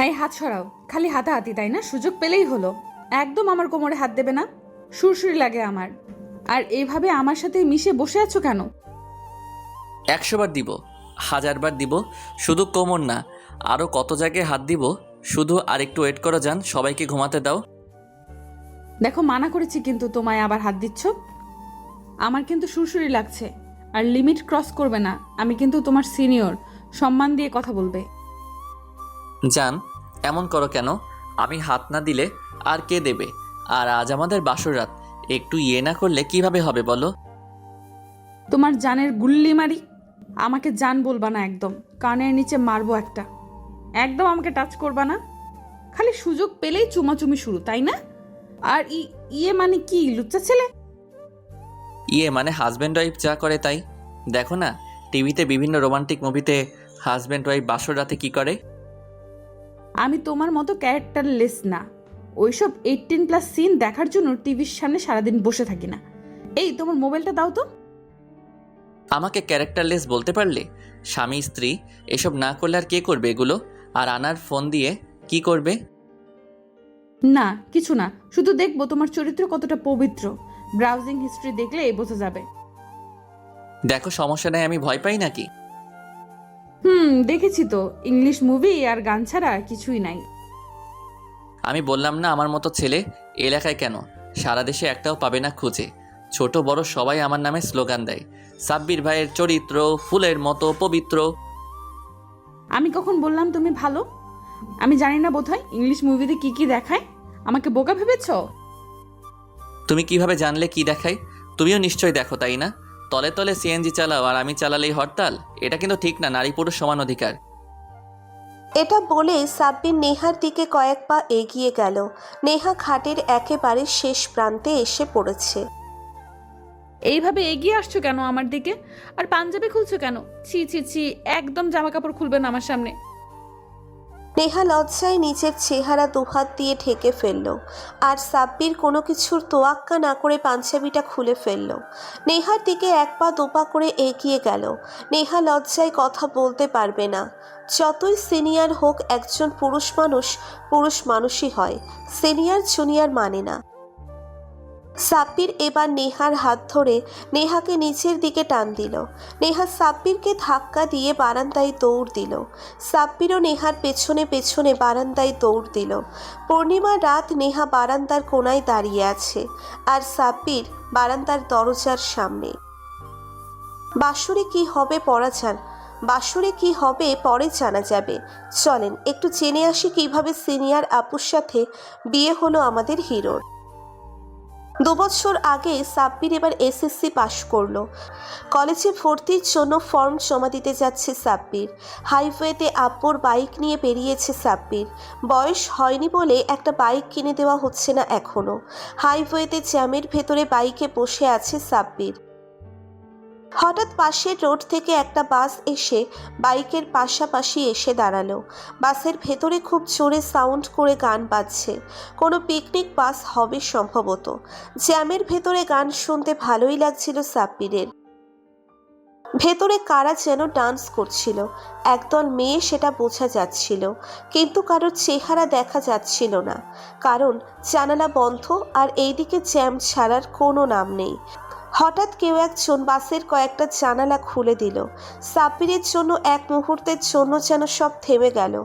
এই হাত সরাও। খালি হাতাহাতি, তাই না? সুযোগ পেলেই হলো। একদম আমার কোমরে হাত দেবে না। সুরসুরি লাগে আমার। আর এইভাবে আমার সাথে মিশে বসে আছো কেন? 100 বার দিব, 1000 বার দিব, শুধু কোমর না, আরও কত জায়গায় হাত দিব। শুধু আর একটু ওয়েট করো যান, সবাইকে ঘুমাতে দাও। দেখো, মানা করেছি কিন্তু তোমায় আবার হাত দিচ্ছ। আমার কিন্তু সুরসুরি লাগছে। আর লিমিট ক্রস করবে না। আমি কিন্তু তোমার সিনিয়র। সম্মান দিয়ে কথা বলবে। জান, এমন করো কেন? আমি হাত না দিলে আর কে দেবে? আর আজ আমাদের বাসর রাত, একটু ইয়ে না করলে কিভাবে হবে বলো? তোমার জানের গুল্লি মারি। আমাকে জান বলবা না একদম। কানের নিচে মারবো একটা। একদম আমাকে টাচ করবা না। খালি সুযোগ পেলেই চুমাচুমি শুরু, তাই না? আর ইয়ে মানে কি, লুচ্চা ছেলে? ইয়ে মানে হাজব্যান্ড ওয়াইফ যা করে তাই। দেখো না, টিভিতে বিভিন্ন রোমান্টিক মুভিতে হাজব্যান্ড ওয়াইফ বাসর রাতে কি করে। আমি তোমার মতো ক্যারেক্টারলেস না। ওইসব 18+ সিন দেখার জন্য টিভির সামনে সারাদিন বসে থাকি না। এই, তোমার মোবাইলটা দাও তো। আমাকে ক্যারেক্টারলেস বলতে পারলে? স্বামী স্ত্রী এসব না করলে আর কে করবে এগুলো? আর আনার ফোন দিয়ে কি করবে? না, কিছু না। শুধু দেখবো তোমার চরিত্র কতটা পবিত্র। ব্রাউজিং হিস্ট্রি দেখলে বোঝা যাবে। দেখো, সমস্যা নেই, আমি ভয় পাই নাকি? দেখেছি তো। ইংলিশ মুভি আর গান ছাড়া কিছুই নাই। আমি বললাম না, আমার মতো ছেলে এলাকায় কেন, সারা দেশে একটাও পাবে না খুঁজে। ছোট বড় সবাই আমার নামে স্লোগান দেয়, সাব্বির ভাইয়ের চরিত্র ফুলের মতো পবিত্র। আমি কখন বললাম তুমি ভালো? আমি জানি না বোধহয় ইংলিশ মুভিতে কি কি দেখায়। আমাকে বোকা ভেবেছ? তুমি কিভাবে জানলে কি দেখাই? তুমিও নিশ্চয়ই দেখো, তাই না? তলে তলে সিএনজি চালাও আর আমি চালালেই হরতাল। এটা কিন্তু ঠিক না, নারী পুরুষ সমান অধিকার। এটা বলে সাব্বির নেহার দিকে কয়েক পা এগিয়ে গেল। নেহা খাটের একেবারে শেষ প্রান্তে এসে পড়েছে। এইভাবে এগিয়ে আসছো কেন আমার দিকে? আর পাঞ্জাবি খুলছো কেন? ছি ছি ছি, একদম জামা কাপড় খুলবে না আমার সামনে। নেহা লজ্জায় নিজের চেহারা দুহাত দিয়ে ঢেকে ফেলল। আর সাব্বির কোনো কিছুর তোয়াক্কা না করে পাঞ্জাবিটা খুলে ফেলল। নেহার দিকে এক পা দুপা করে এগিয়ে গেল। নেহা লজ্জায় কথা বলতে পারবে না। যতই সিনিয়র হোক, একজন পুরুষ মানুষই হয়। সিনিয়র জুনিয়র মানে না। সাব্বির এবার নেহার হাত ধরে নেহাকে নিচের দিকে টান দিল। নেহা সাব্বিরকে ধাক্কা দিয়ে বারান্দায় দৌড় দিল। সাব্বিরও নেহার পেছনে পেছনে বারান্দায় দৌড় দিল। পূর্ণিমার রাত, নেহা বারান্দার কোনায় দাঁড়িয়ে আছে আর সাব্বির বারান্দার দরজার সামনে। বাসরে কি হবে পরে জানা যাবে। চলেন একটু জেনে আসি কিভাবে সিনিয়র আপুর সাথে বিয়ে হলো আমাদের হিরোর। 2 বছর আগে সাব্বির এবার এসএসসি পাশ করলো। কলেজে ভর্তির জন্য ফর্ম জমা দিতে যাচ্ছে সাব্বির। হাইওয়েতে আব্বুর বাইক নিয়ে বেরিয়েছে সাব্বির। বয়স হয়নি বলে একটা বাইক কিনে দেওয়া হচ্ছে না এখনো। হাইওয়েতে জ্যামের ভেতরে বাইকে বসে আছে সাব্বির। হঠাৎ পাশের রোড থেকে একটা বাস এসে বাইকের পাশাপাশি এসে দাঁড়ালো। বাসের ভেতরে খুব জোরে সাউন্ড করে গান বাজছে। কোনো পিকনিক বাস হবে সম্ভবত। জ্যামের ভেতরে গান শুনতে ভালোই লাগছিল সাব্বিরের। ভেতরে কারা যেন ডান্স করছিল। একদল মেয়ে, সেটা বোঝা যাচ্ছিল, কিন্তু কারোর চেহারা দেখা যাচ্ছিল না, কারণ জানালা বন্ধ আর এইদিকে জ্যাম ছাড়ার কোনো নাম নেই। হঠাৎ কেউ একজন বাসের কয়েকটা জানালা খুলে দিল। সাব্বিরের জন্য এক মুহূর্তের জন্য যেন সব থেমে গেল।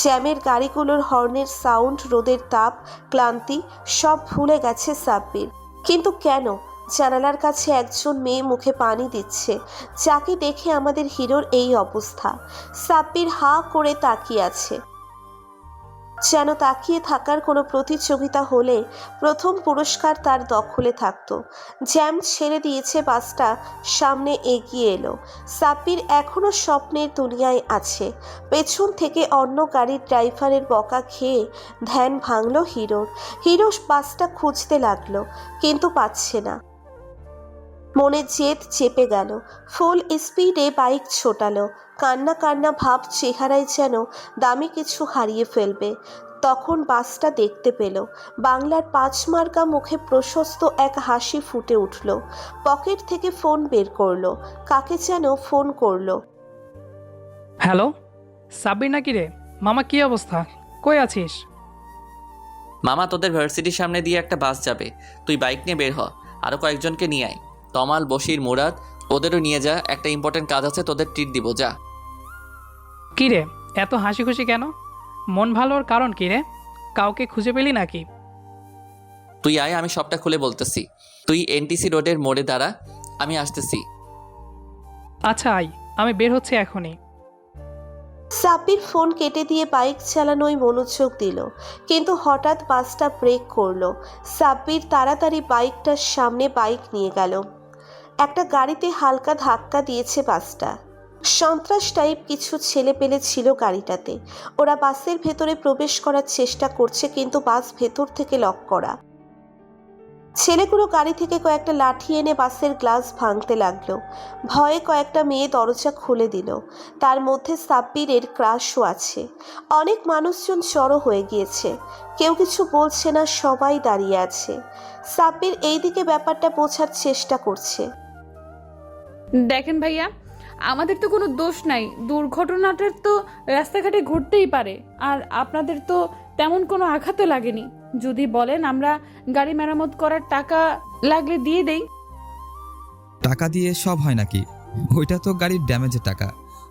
জ্যামের গাড়িগুলোর হর্নের সাউন্ড, রোদের তাপ, ক্লান্তি সব ভুলে গেছে সাব্বির। কিন্তু কেন? জানালার কাছে একজন মেয়ে মুখে পানি দিচ্ছে, যাকে দেখে আমাদের হিরোর এই অবস্থা। সাব্বির হাঁ করে তাকিয়ে আছে, যেন তাকিয়ে থাকার কোনো প্রতিযোগিতা হলে প্রথম পুরস্কার তার দখলে থাকতো। জ্যাম ছেড়ে দিয়েছে, বাসটা সামনে এগিয়ে এলো। সাব্বির এখনও স্বপ্নের দুনিয়ায় আছে। পেছন থেকে অন্য গাড়ির ড্রাইভারের বকা খেয়ে ধ্যান ভাঙল হিরোর। হিরো বাসটা খুঁজতে লাগলো, কিন্তু পাচ্ছে না। মনে জেদ চেপে গেল। ফুল স্পিডে বাইক ছোটালো। কান্না কান্না ভাব চেহারায়, যেন দামি কিছু হারিয়ে ফেলবে। তখন বাসটা দেখতে পেল। বাংলার 5 মার্কা মুখে প্রশস্ত এক হাসি ফুটে উঠল। পকেট থেকে ফোন বের করলো। কাকে যেন ফোন করলো। হ্যালো, সাব্বির নাকি রে? মামা কি অবস্থা? কই আছিস? মামা, তোদের ভার্সিটির সামনে দিয়ে একটা বাস যাবে, তুই বাইক নিয়ে বের হ। আরও কয়েকজনকে নিয়ে আয়, তমাল, বশির, মুরাদ, ওদেরও নিয়ে যা। একটা ইম্পর্টেন্ট কাজ আছে, তোদের ট্রিট দিব, যা। কি রে, এত হাসি খুশি কেন? মন ভালোর কারণ কি রে? কাউকে খুঁজে পেলি নাকি? তুই আয়, আমি সবটা খুলে বলতেছি। তুই এনটিসি রোডের মোড়ে দাঁড়া, আমি আসতেছি। আচ্ছা আই, আমি বের হচ্ছে এখনই। সাব্বির ফোন কেটে দিয়ে বাইক চালানোয় মনোযোগ দিল, কিন্তু হঠাৎ বাসটা ব্রেক করলো। সাব্বির তাড়াতাড়ি বাইকটার সামনে বাইক নিয়ে গেল। একটা গাড়িতে হালকা ধাক্কা দিয়েছে বাসটা। সন্ত্রাস টাইপ কিছু ছেলেপেলে ছিল গাড়িটাতে। ওরা বাসের ভেতরে প্রবেশ করার চেষ্টা করছে, কিন্তু বাস ভেতর থেকে লক করা। ছেলেগুলো গাড়ি থেকে কয়েকটা লাঠি এনে বাসের গ্লাস ভাঙতে লাগলো। ভয়ে কয়েকটা মেয়ে দরজা খুলে দিল। তার মধ্যে সাব্বিরের ক্রাশও আছে। অনেক মানুষজন জড়ো হয়ে গিয়েছে, কেউ কিছু বলছে না, সবাই দাঁড়িয়ে আছে। সাব্বির এইদিকে ব্যাপারটা বোঝার চেষ্টা করছে। দেখেন ভাইয়া, আমাদের তো কোনো দোষ নাই, দুর্ঘটনাটার তো রাস্তাঘাটে ঘটতেই পারে। আর আপনাদের তো তেমন কোনো আঘাতও লাগেনি। যদি বলেন আমরা গাড়ি মেরামত করার টাকা লাগলে দিয়ে দেই। টাকা দিয়ে সব হয় নাকি? ওইটা তো গাড়ির ড্যামেজের টাকা।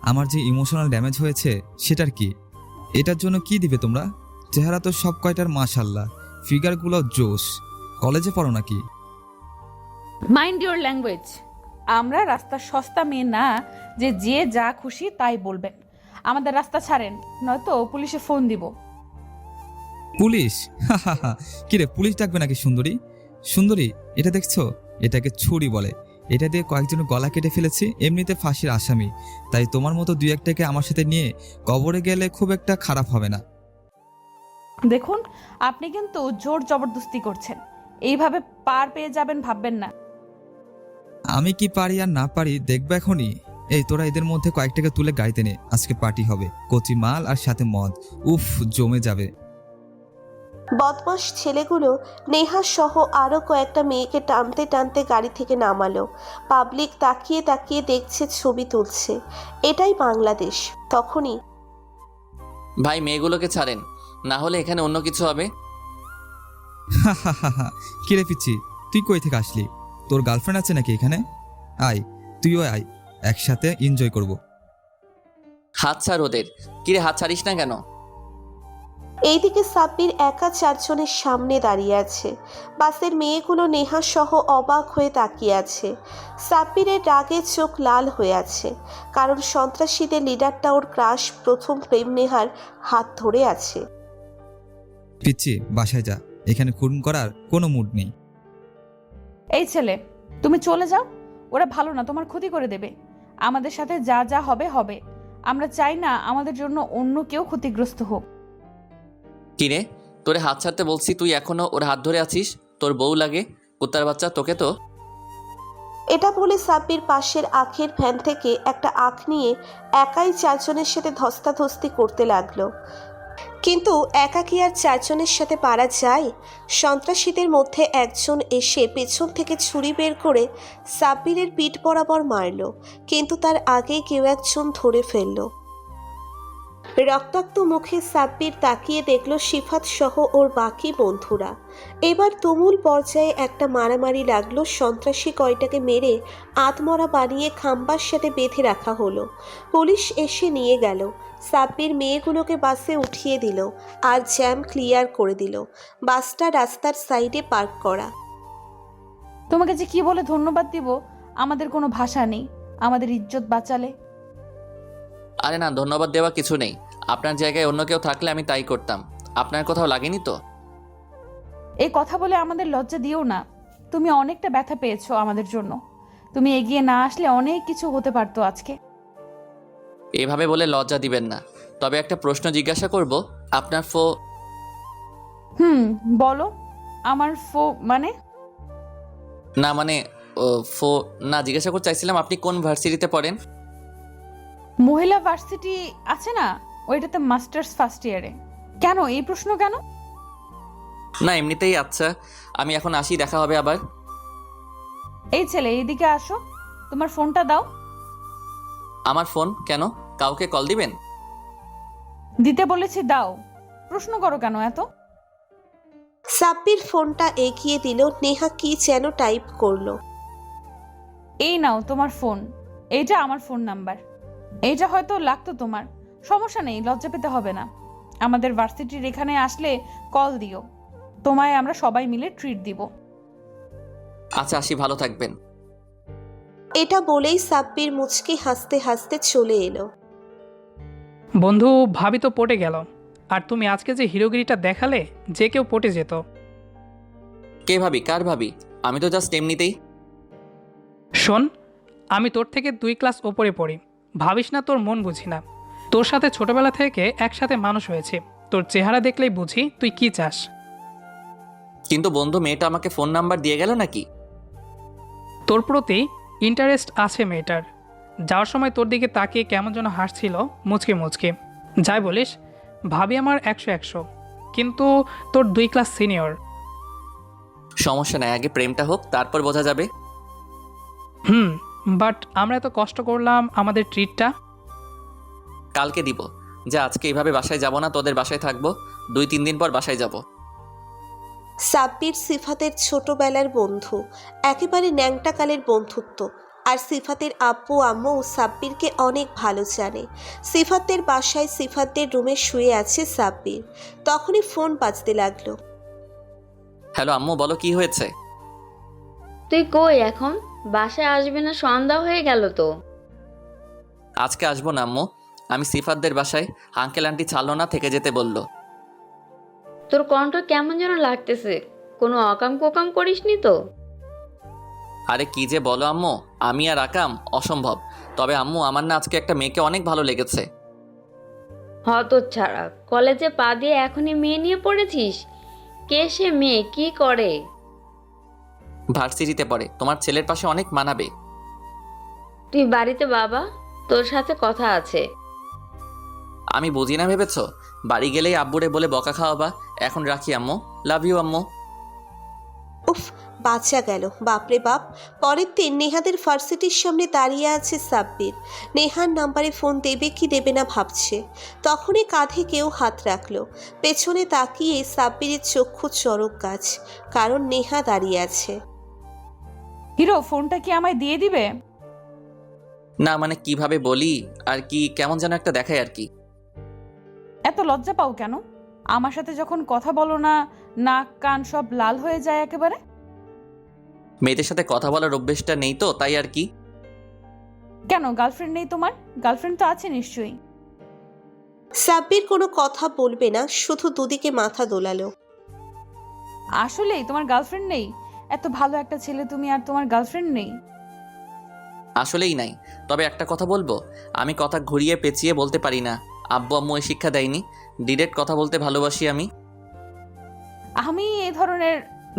আমার যে ইমোশনাল ড্যামেজ হয়েছে সেটার কি? এটার জন্য কি দিবে তোমরা? চেহারা তো সব কয়টার মাশাল্লাহ, ফিগারগুলো জোশ। কলেজে পড়ো নাকি? Mind your language. আমরা রাস্তার সস্তা মেয়ে না যে যে যা খুশি তাই বলবেন। আমাদের রাস্তা ছাড়েন, নয়তো পুলিশে ফোন দিব। পুলিশ? কিরে, পুলিশ ডাকবে নাকি? সুন্দরী সুন্দরী, এটা দেখছো? এটাকে ছুরি বলে। এটা দিয়ে কয়েকজনের গলা কেটে ফেলেছি, এমনিতে ফাঁসির আসামি। তাই তোমার মতো দুই একটাকে আমার সাথে নিয়ে কবরে গেলে খুব একটা খারাপ হবে না। দেখুন, আপনি কিন্তু জোর জবরদস্তি করছেন। এইভাবে পার পেয়ে যাবেন ভাববেন না। আমি কি পারি আর না পারি দেখবে এখনই। এই তোরা এদের মধ্যে কয়েকটাকে তুলে গাড়িতে নে, আজকে পার্টি হবে। কচি মাল আর সাথে মদ, উফ জমে যাবে। বদমাস ছেলেগুলো নেহা সহ আরও কয়েকটা মেয়েকে টানতে টানতে গাড়ি থেকে নামালো। পাবলিক তাকিয়ে তাকিয়ে দেখছে, ছবি তুলছে। এটাই বাংলাদেশ। তখনই ভাই, মেয়েগুলোকে ছাড়েন, না হলে এখানে অন্য কিছু হবে। কিরে পিচ্ছি, তুই কই থেকে আসলি? তোর গার্লফ্রেন্ড আছে নাকি এখানে? আয়, তুইও আয়, একসাথে এনজয় করব। হাত ছাড় ওদের। কিরে, হাত ছাড়িস না কেন? এইদিকে সাব্বির একা চারজনের সামনে দাঁড়িয়ে আছে। বাসের মেয়েগুলো নেহা সহ অবাক হয়ে তাকিয়ে আছে। সাব্বিরের রাগে চোখ লাল হয়ে আছে, কারণ সন্ত্রাসীদের লিডারটা ওর ক্রাশ প্রথম প্রেম নেহার হাত ধরে আছে। পিচ্ছি, বাসায় যা, এখানে খুন করার কোনো মুড নেই। এই ছেলে, তুমি চলে যাও। ওরা ভালো না, তোমার ক্ষতি করে দেবে। আমাদের সাথে যা যা হবে হবে। আমরা চাই না আমাদের জন্য অন্য কেউ ক্ষতিগ্রস্ত হোক। কিরে, তোরে হাত ছাড়তে বলছি, তুই এখনো ওর হাত ধরে আছিস? তোর বউ লাগে, কুত্তার বাচ্চা, তোকে তো। এটা বলে সাব্বির পাশের আখের ভ্যান থেকে একটা আখ নিয়ে একাই চারজনের সাথে ধস্তাধস্তি করতে লাগলো। কিন্তু একা কি আর চারজনের সাথে পারা যায়? সন্ত্রাসীদের মধ্যে একজন এসে পেছন থেকে ছুরি বের করে সাব্বিরের পিঠ বরাবর মারল, কিন্তু তার আগে কেউ একজন ধরে ফেলল। রক্তাক্ত মুখে সাব্বির তাকিয়ে দেখল সিফাত সহ ওর বাকি বন্ধুরা। এবার তুমুল পর্যায়ে একটা মারামারি লাগলো। সন্ত্রাসী কয়টাকে মেরে আধমরা বানিয়ে খাম্বার সাথে বেঁধে রাখা হলো। পুলিশ এসে নিয়ে গেল। সাব্বির মেয়েগুলোকে বাসে উঠিয়ে দিল আর জ্যাম ক্লিয়ার করে দিল। বাসটা রাস্তার সাইডে পার্ক করা। তোমাকে যে কি বলে ধন্যবাদ দিব, আমাদের কোনো ভাষা নেই। আমাদের ইজ্জত বাঁচালে। আরে না, ধন্যবাদ দেওয়া কিছু নেই। আপনার জায়গায় অন্য কেউ থাকলে আমি তাই করতাম। আপনার কোথাও লাগেনি তো? এই কথা বলে আমাদের লজ্জা দিও না। তুমি অনেকটা ব্যথা পেয়েছো আমাদের জন্য। তুমি এগিয়ে না আসলে অনেক কিছু হতে পারতো আজকে। এভাবে বলে লজ্জা দিবেন না। তবে একটা প্রশ্ন জিজ্ঞাসা করব, আপনার বলো। আমার মানে? না মানে, ও, না, জিজ্ঞাসা করতে চাইছিলাম আপনি কোন ভার্সিটিতে পড়েন? মহিলা ভার্সিটি আছে না, ওইটাতে মাস্টার্স ফার্স্ট ইয়ারে। কেন এই প্রশ্ন কেন? না, এমনিতেই। আচ্ছা, আমি এখন আসি, দেখা হবে আবার। এই ছেলে, এইদিকে আসো। তোমার ফোনটা দাও। আমার ফোন কেন? কাউকে কল দিবেন? দিতে বলেছি দাও, প্রশ্ন করো কেন এত? সাব্বির ফোনটা এগিয়ে দিল। নেহা কি যেন টাইপ করলো। এই নাও তোমার ফোন, এইটা আমার ফোন নাম্বার। এইটা হয়তো লাগতো তোমার, সমস্যা নেই, লজ্জা পেতে হবে না। আমাদের ভার্সিটির এখানে আসলে কল দিও, তোমায় আমরা সবাই মিলে ট্রিট দিব। আচ্ছা আসি, ভালো থাকবেন। এটা বলেই সাব্বির মুচকি হাসতে হাসতে চলে এলো। বন্ধু, ভাবি তো পটে গেল। আর তুমি আজকে যে হিরোগিরিটা দেখালে, যে কেউ পটে যেত। কে ভাবি? কার ভাবি? আমি তো জাস্ট এমনিতেই। শোন, আমি তোর থেকে 2 ক্লাস ওপরে পড়ি। ভাবিস না তোর মন বুঝি না। তোর সাথে ছোটবেলা থেকে একসাথে মানুষ হয়েছে। তোর চেহারা দেখলেই বুঝি তুই কি চাস। কিন্তু বন্ধু, মেয়েটা আমাকে ফোন নাম্বার দিয়ে গেল নাকি? তোর প্রতি ইন্টারেস্ট আছে মেয়েটার। যাওয়ার সময় তোর দিকে তাকিয়ে কেমন যেন হাসছিল মুচকে মুচকে। যাই বলিস, ভাবি আমার 100-100, কিন্তু তোর 2 ক্লাস সিনিয়র। সমস্যা নাই, আগে প্রেমটা হোক, তারপর বোঝা যাবে। বাট আমরা এত কষ্ট করলাম আমাদের ট্রিটটা। কালকে দিব। যে আজকে এইভাবে বাসায় যাব না, তোদের বাসায় থাকবো। 2-3 দিন পর বাসায় যাব। সাব্বির সিফাতের ছোটবেলার বন্ধু, একেবারে ন্যাংটাকালের বন্ধুত্ব। আর সিফাতের আব্বু আম্মু সাব্বিরকে অনেক ভালো জানে। সিফাতের বাসায় সিফাতের রুমে শুয়ে আছে সাব্বির। তখনই ফোন বাজতে লাগলো। হ্যালো আম্মু, বলো কি হয়েছে? তুই কই এখন? বাসায় আসবে না? সন্ধ্যা হয়ে গেল তো। আজকে আসবো না আম্মু, আমি সিফাতদের বাসায়। আঙ্কেল আন্টি ছাড়লো না, থেকে যেতে বলল। তোর কণ্ঠ কেমন যেন লাগতেছে, কোনো অকাম কোকাম করিসনি তো? আরে কি যে বলো আম্মু, আমি আর আকাম অসম্ভব। তবে আম্মু, আমার না আজকে একটা মেয়েকে অনেক ভালো লেগেছে। হতচ্ছাড়া, কলেজে পা দিয়ে এখনই মেয়ে নিয়ে পড়েছিস? কে সে মেয়ে, কি করে? ভার্সিটিতে পড়ে, তোমার ছেলের পাশে অনেক মানাবে। তুই বাড়িতে বাবা, তোর সাথে কথা আছে। আমি বুঝি না ভেবেছ? বাড়ি গেলেই আব্বুরে বলে বকা খাওয়াবা। এখন রাখি আম্মু, লাভ ইউ আম্মু। উফ, বাঁচা গেল। বাপরে বাপ। পরের দিন নেহাদের ভার্সিটির সামনে দাঁড়িয়ে আছে সাব্বির। নেহার নাম্বারে ফোন দেবে কি দেবে না ভাবছে। তখনই কাঁধে কেউ হাত রাখলো। পেছনে তাকিয়ে সাব্বিরের চক্ষু চড়ক গাছ, কারণ নেহা দাঁড়িয়ে আছে। হিরো, ফোনটা কি আমায় দিয়ে দিবে? না মানে কিভাবে বলি আর কি, কেমন যেন একটা দেখায় আর কি। এত লজ্জা পাও কেন? আমার সাথে যখন কথা বলো না, নাক কান সব লাল হয়ে যায় একেবারে। মেয়েদের সাথে কথা বলার অভ্যেসটা নেই তো, তাই আর কি। কেন, গার্লফ্রেন্ড নেই তোমার? গার্লফ্রেন্ড তো আছে নিশ্চয়ই। সাব্বির কোনো কথা বলবে না, শুধু দুদিকে মাথা দোলালো। আসলেই তোমার গার্লফ্রেন্ড নেই? এত ভালো একটা ছেলে তুমি, আর তোমার গার্লফ্রেন্ড নেই? আসলেই নাই। তবে একটা কথা বলবো, আমি কথা ঘুরিয়ে পেঁচিয়ে বলতে পারি না। আব্বু আম্মু এই শিক্ষা দেয়নি। ডিরেক্ট কথা বলতে ভালোবাসি আমি। আমি এই ধরনের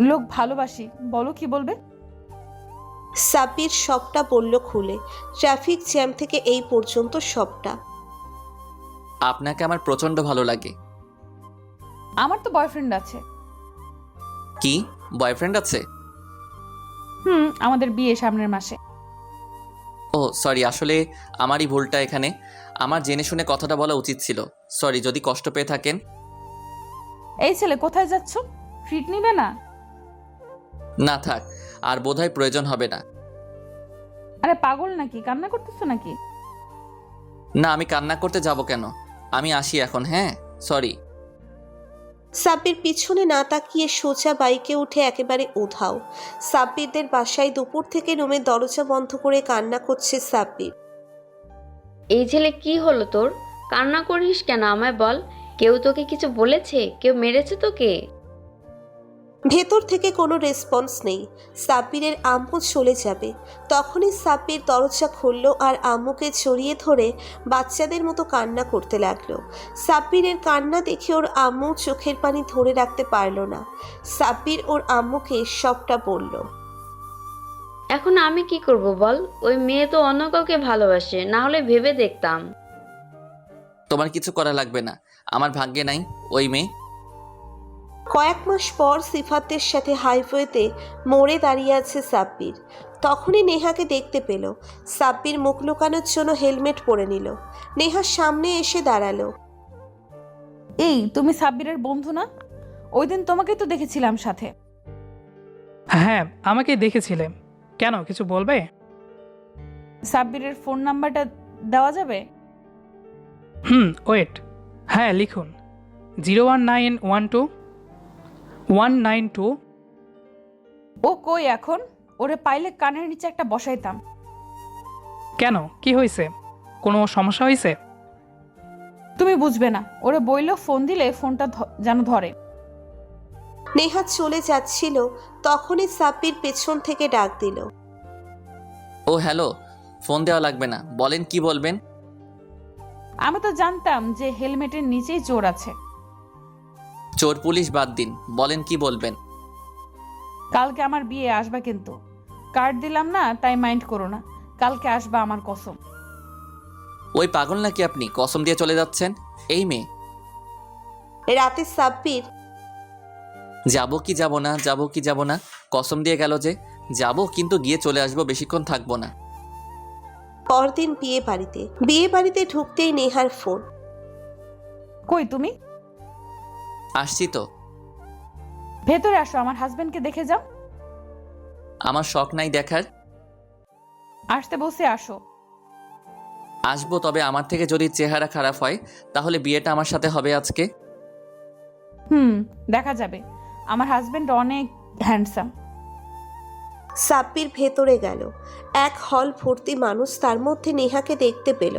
লোক ভালোবাসি। বলো কি বলবে? সাব্বির সবটা বলল খুলে। ট্রাফিক জ্যাম থেকে এই পর্যন্ত সবটা। আপনাকে আমার প্রচণ্ড ভালো লাগে। আমার তো বয়ফ্রেন্ড আছে। কি, বয়ফ্রেন্ড আছে? আমাদের বিয়ে সামনের মাসে। ও সরি, আসলে আমারই ভুলটা এখানে। আমার জেনে শুনে কথাটা বলা উচিত ছিল। সরি যদি কষ্ট পেয়ে থাকেন। এই ছেলে, কোথায় যাচ্ছ? ট্রিট নিবে না? না থাক, আর বোধহয় প্রয়োজন হবে না। আরে পাগল নাকি? কান্না করতেছো নাকি? না, আমি কান্না করতে যাব কেন? আমি আসি এখন, হ্যাঁ সরি। সাব্বির পিছনে না তাকিয়ে সোজা বাইকে উঠে একেবারে উধাও। সাব্বিরদের বাসায় দুপুর থেকে রুমের দরজা বন্ধ করে কান্না করছে সাব্বির। এই ছেলে কি হলো তোর? কান্না করিস কেন আমায় বল। কেউ তোকে কিছু বলেছে? কেউ মেরেছে তোকে? ভেতর থেকে কোনো রেসপন্স নেই। সাব্বিরের আম্মু চলে যাবে। তখনই সাব্বির দরজা খুলল আর আম্মুকে জড়িয়ে ধরে বাচ্চাদের মতো কান্না করতে লাগলো। সাব্বিরের কান্না দেখে ওর আম্মু চোখের পানি ধরে রাখতে পারল না। সাব্বির ওর আম্মুকে সবটা বলল। এখন আমি কি করব বল? ওই মেয়ে তো অন্য কাউকে ভালোবাসে, না হলে ভেবে দেখতাম। তোমার কিছু করা লাগবে না, আমার ভাগ্যে নাই ওই মেয়ে। কয়েক মাস পর সিফাতের সাথে হাইওয়েতে মোড়ে দাঁড়িয়ে আছে সাব্বির। তখনই নেহাকে দেখতে পেল। সাব্বির মুখ লুকানোর জন্য হেলমেট পরে নিল। নেহা সামনে এসে দাঁড়ালো। এই তুমি সাব্বিরের বন্ধু না? ওই দিন তোমাকেই তো দেখেছিলাম সাথে। হ্যাঁ, আমাকে দেখেছিলে। কেন, কিছু বলবে? সাব্বিরের ফোন নাম্বারটা দেওয়া যাবে? ওয়েট। হ্যাঁ, লিখুন 01912 192। ও কই এখন? ওরে পাইলে কানের নিচে একটা বসাইতাম। কেন, কি হয়েছে? কোনো সমস্যা হয়েছে? তুমি বুঝবে না। ওরে বইলেও ফোন দিলে ফোনটা যেন ধরে। নেহা চলে যাচ্ছিল, তখনই সাব্বির পেছন থেকে ডাক দিল। ও হ্যালো, ফোন দেওয়া লাগবে না, বলেন কি বলবেন। আমি তো জানতাম যে হেলমেটের নিচেই চোর আছে। চোর পুলিশ বাদ দিন, বলেন কি বলবেন। কালকে আমার বিয়ে, আসবা কিন্তু। কার্ড দিলাম না, তাই মাইন্ড করো না। কালকে আসবা, আমার কসম। ওই পাগল নাকি আপনি, কসম দিয়ে চলে যাচ্ছেন? এই মেয়ে। রাতে সাব্বির যাবো কি যাব না, যাবো কি যাব না, কসম দিয়ে গেল যে যাবো, কিন্তু গিয়ে চলে আসবো, বেশিক্ষণ থাকবো না। পরদিন বিয়ে বাড়িতে ঢুকতেই নেহার ফোন। কই তুমি? আসছি তো। ভেতরে আসো, আমার হাজবেন্ডকে দেখে যাও। আমার শখ নাই দেখার। আসতে বসে আসো। আসবো, তবে আমার থেকে যদি চেহারা খারাপ হয় তাহলে বিয়েটা আমার সাথে হবে আজকে। দেখা যাবে। আমার হাজবেন্ড অনেক হ্যান্ডসাম। সাব্বির ভেতরে গেল। এক হল ভর্তি মানুষ, তার মধ্যে নেহাকে দেখতে পেল।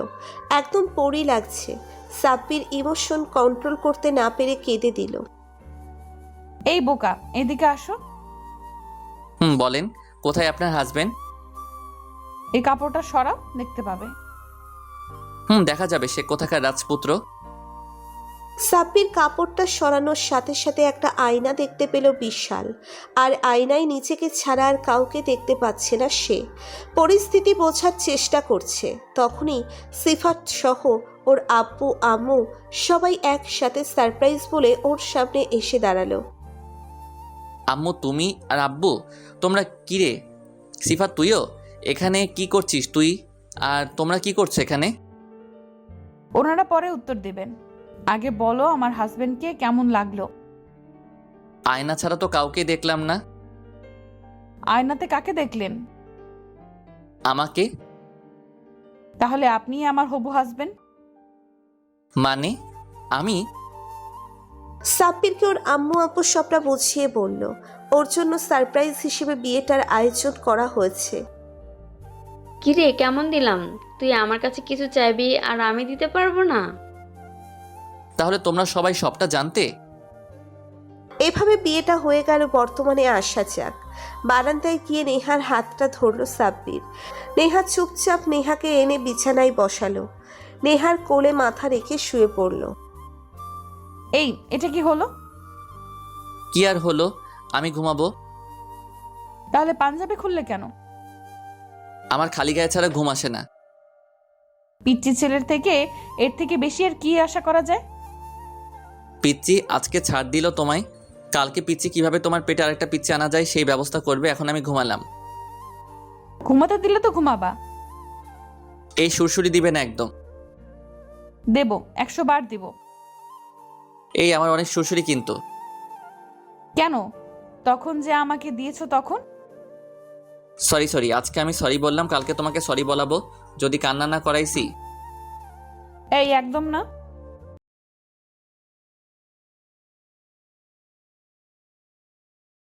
একদম পরী লাগছে। সাব্বির ইমোশন কন্ট্রোল করতে না পেরে কেঁদে দিল। এই বোকা, এদিকে আসো। বলেন, কোথায় আপনার হাজবেন্ড? এই কাপড়টা সরাও, দেখতে পাবে। দেখা যাবে সে কোথাকার রাজপুত্র। সাব্বির কাপড়টা সরানোর সাথে সাথে একটা আয়না দেখতে পেল বিশাল। আর আয়নায় নিজেকে ছাড়া আর কাউকে দেখতে পাচ্ছে না সে। পরিস্থিতি বোঝার চেষ্টা করছে। তখনই সিফাত সহ ওর আব্বু আম্মু সবাই একসাথে সারপ্রাইজ বলে ওর সামনে এসে দাঁড়ালো। আম্মু, তুমি আর আব্বু, তোমরা কি রে? সিফাত, তুইও এখানে কি করছিস? তুই আর তোমরা কি করছো এখানে? ওনারা পরে উত্তর দিবেন। আগে বলো, আমার হাজবেন্ডকে কেমন লাগলো? আয়না ছাড়া তো কাউকে দেখলাম না। আয়নাতে কাকে দেখলেন? আমাকে। তাহলে আপনি আমার হবু হাজবেন্ড? মানে আমি? সাব্বিরকে ওর আম্মু আব্বু সবটা বুঝিয়ে বলল ওর জন্য সারপ্রাইজ হিসেবে বিয়েটার আয়োজন করা হয়েছে। কিরে, কেমন দিলাম? তুই আমার কাছে কিছু চাইবি আর আমি দিতে পারবো না? তাহলে তোমরা সবাই সবটা জানতে? এভাবে বিয়েটা হয়ে গেল। বর্তমানে আসা যাক। বারান্দায় গিয়ে নেহার হাতটা ধরল সাব্বির। নেহা চুপচাপ নেহাকে এনে বিছানায় বসালো। নেহার কোলে মাথা রেখে শুয়ে পড়ল। এই, এটা কি হলো? কি আর হলো, আমি ঘুমাবো। তাহলে পাঞ্জাবি খুললে কেন? আমার খালি গায়ে ছাড়া ঘুম আসে না। পিচ্চি ছেলের থেকে এর থেকে বেশি আর কি আশা করা যায়? পিচ্চি আজকে ছাড় দিল তোমায়, কালকে পিচ্চি কিভাবে তোমার পেটে আরেকটা পিচ্চি আনা যায় সেই ব্যবস্থা করবে। এখন আমি ঘুমালাম। ঘুমাতে দিলে তো ঘুমাবা। এই সুরসুরি দিবে না একদম। দেব, 100 বার দিব। এই আমার অনেক সুরসুরি কিন্তু। কেন? তখন যে আমাকে দিয়েছো তখন। সরি, আজকে আমি সরি বললাম, কালকে তোমাকে সরি বলাবো যদি কান্না না করাইছি। এই একদম না।